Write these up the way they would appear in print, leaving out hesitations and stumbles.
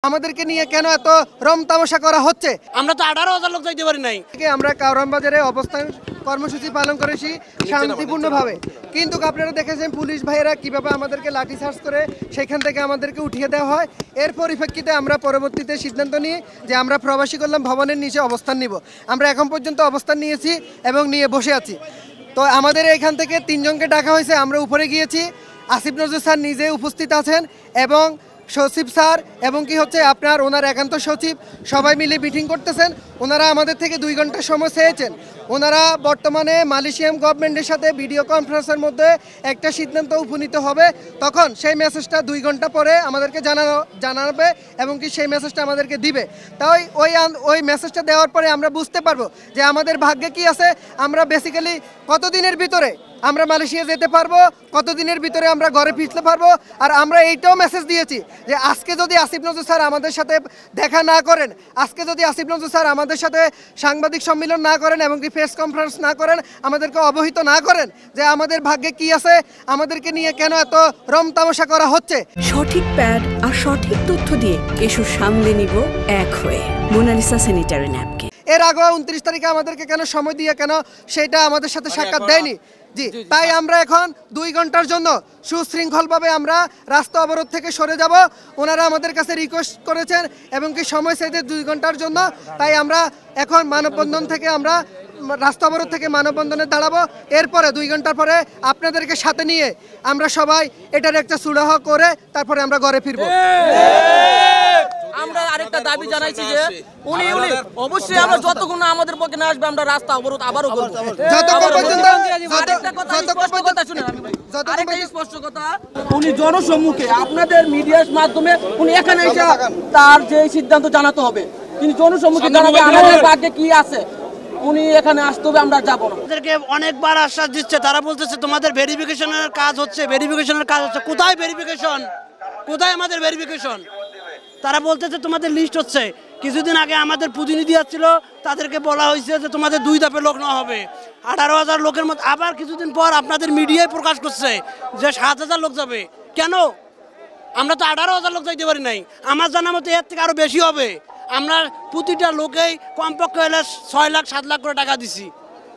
আমাদেরকে নিয়ে কেন এত রম তামাশা করা হচ্ছে? আমরা তো 18,000 লোক যাইতে পারি নাই। আমরা কারওয়ান বাজারে অবস্থান কর্মসূচি পালন করেছি শান্তিপূর্ণভাবে, কিন্তু আপনারা দেখেছেন পুলিশ ভাইয়েরা কিভাবে আমাদেরকে লাঠিচার্জ করে সেখান থেকে আমাদেরকে উঠিয়ে দেওয়া হয়। এর পরিপ্রেক্ষিতে আমরা পরবর্তীতে সিদ্ধান্ত নিই যে আমরা প্রবাসী কল্যাণ ভবনের নিচে অবস্থান নিব। আমরা এখন পর্যন্ত অবস্থান নিয়েছি এবং নিয়ে বসে আছি। তো আমাদের এখান থেকে 3 জনকে ডাকা হয়েছে, আমরা উপরে গিয়েছি। আসিফ নজরুল স্যার নিজে উপস্থিত আছেন এবং সচিব স্যার এবং কি হচ্ছে আপনার ওনার একান্ত সচিব সবাই মিলে মিটিং করতেছেন। ওনারা আমাদের থেকে 2 ঘন্টা সময় চেয়েছেন। ওনারা বর্তমানে মালয়েশিয়ান গভর্নমেন্টের সাথে ভিডিও কনফারেন্সের মধ্যে একটা সিদ্ধান্ত উপনীত হবে, তখন সেই মেসেজটা 2 ঘন্টা পরে আমাদেরকে জানাবে এবং কি সেই মেসেজটা আমাদেরকে দিবে। তাই ওই মেসেজটা দেওয়ার পরে আমরা বুঝতে পারবো যে আমাদের ভাগ্যে কি আছে, আমরা বেসিক্যালি কতদিনের ভিতরে আমরা মালয়েশিয়া যেতে পারবো, কতদিনের ভিতরে আমরা ঘরে ফিরতে পারবো। আর আমরা এইটাও মেসেজ দিয়েছি যে আজকে যদি আসিফ নজরুল স্যার আমাদের সাথে দেখা না করেন, আজকে যদি আসিফ নজরুল স্যার আমাদের সাথে সাংবাদিক সম্মেলন না করেন এবং কি প্রেস কনফারেন্স না করেন, আমাদেরকে অবহিত না করেন যে আমাদের ভাগ্যে কি আছে, আমাদেরকে নিয়ে কেন এত রম তামাশা করা হচ্ছে। সঠিক প্যাড আর সঠিক তথ্য দিয়ে কেশু সামলে নিব এক হয়ে। Monalisa sanitary napkin. এর আগে 29 তারিখে আমাদেরকে কেন সময় দিয়ে কেন সেটা আমাদের সাথে সাক্ষাৎ দেয়নি। জি, তাই আমরা এখন 2 ঘন্টার জন্য সুশৃঙ্খলভাবে আমরা রাস্তা অবরোধ থেকে সরে যাব। ওনারা আমাদের কাছে রিকোয়েস্ট করেছেন এবং কি সময় চেয়েছে 2 ঘন্টার জন্য। তাই আমরা এখন মানববন্ধন থেকে আমরা রাস্তা অবরোধ থেকে মানববন্ধনে দাঁড়াবো। এরপরে 2 ঘন্টার পরে আপনাদেরকে সাথে নিয়ে আমরা সবাই এটার একটা সুরাহা করে তারপরে আমরা ঘরে ফিরবো। আমরা আরেকটা দাবি জানাইছি যে উনি অবশ্যই আমরা যতক্ষণ আমাদের পক্ষে না আসবে আমরা রাস্তা অবরোধ আবারও করব। স্পষ্ট কথা, উনি জনসম্মুখে আপনাদের মিডিয়ার মাধ্যমে উনি এখানে এসে তার যে সিদ্ধান্ত জানাতে হবে, তিনি জনসম্মুখে জানাবে আমাদের ভাগ্যে কি আছে। উনি এখানে আসতে হবে, আমরা যাব না। আমাদেরকে অনেকবার আশ্বাস দিচ্ছে, তারা বলতেছে তোমাদের ভেরিফিকেশনের কাজ হচ্ছে, ভেরিফিকেশনের কাজ হচ্ছে। কোথায় ভেরিফিকেশন? কোথায় আমাদের ভেরিফিকেশন? তারা বলতেছে তোমাদের লিস্ট হচ্ছে। কিছুদিন আগে আমাদের প্রতিনিধি আসছিল, তাদেরকে বলা হয়েছে যে তোমাদের 2 ধাপে লোক নেওয়া হবে 18,000 লোকের মধ্যে। আবার কিছুদিন পর আপনাদের মিডিয়ায় প্রকাশ করছে যে 7,000 লোক যাবে। কেন? আমরা তো 18,000 লোক যাইতে পারি নাই। আমার জানা মতো এর থেকে আরও বেশি হবে। আমরা প্রতিটা লোকেই কমপক্ষে হলে 6 লাখ 7 লাখ করে টাকা দিছি।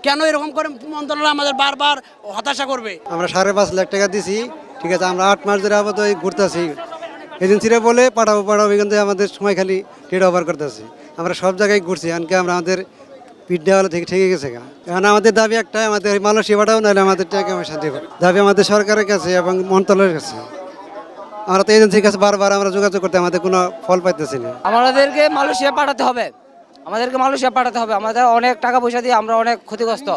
কেন এরকম করে মন্ত্রণালয় আমাদের বারবার হতাশা করবে? আমরা 5.5 লাখ টাকা দিছি, ঠিক আছে। আমরা 8 মাস ধরে আপাতত ঘুরতেছি, এজেন্সিরা বলে পাঠাবো কিন্তু আমাদের সময় খালি টেট ওভার করতেছি। আমরা সব জায়গায় ঘুরছি, এমনকি আমরা আমাদের পিঠ দেওয়ালে থেকে ঠেকে গেছে। এখন আমাদের দাবি একটাই, আমাদের মালয়েশিয়া পাঠাও, নাহলে আমাদের টাকা পয়সা দেবো। দাবি আমাদের সরকারের কাছে এবং মন্ত্রণালয়ের কাছে। আমরা তো এজেন্সির কাছে বারবার আমরা যোগাযোগ করতে আমাদের কোনো ফল পাইতেছি না। আমাদেরকে মালয়েশিয়া পাঠাতে হবে, আমাদের অনেক টাকা পয়সা দিয়ে আমরা অনেক ক্ষতিগ্রস্ত।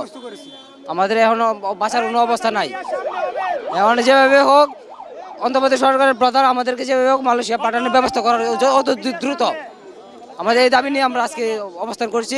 আমাদের এখনো বাঁচার কোনো অবস্থা নাই। এখন যেভাবে হোক অন্তর্বর্তী সরকারের প্রধান আমাদেরকে যেভাবে হোক মালয়েশিয়া পাঠানোর ব্যবস্থা করার অত দ্রুত। আমাদের এই দাবি নিয়ে আমরা আজকে অবস্থান করছি।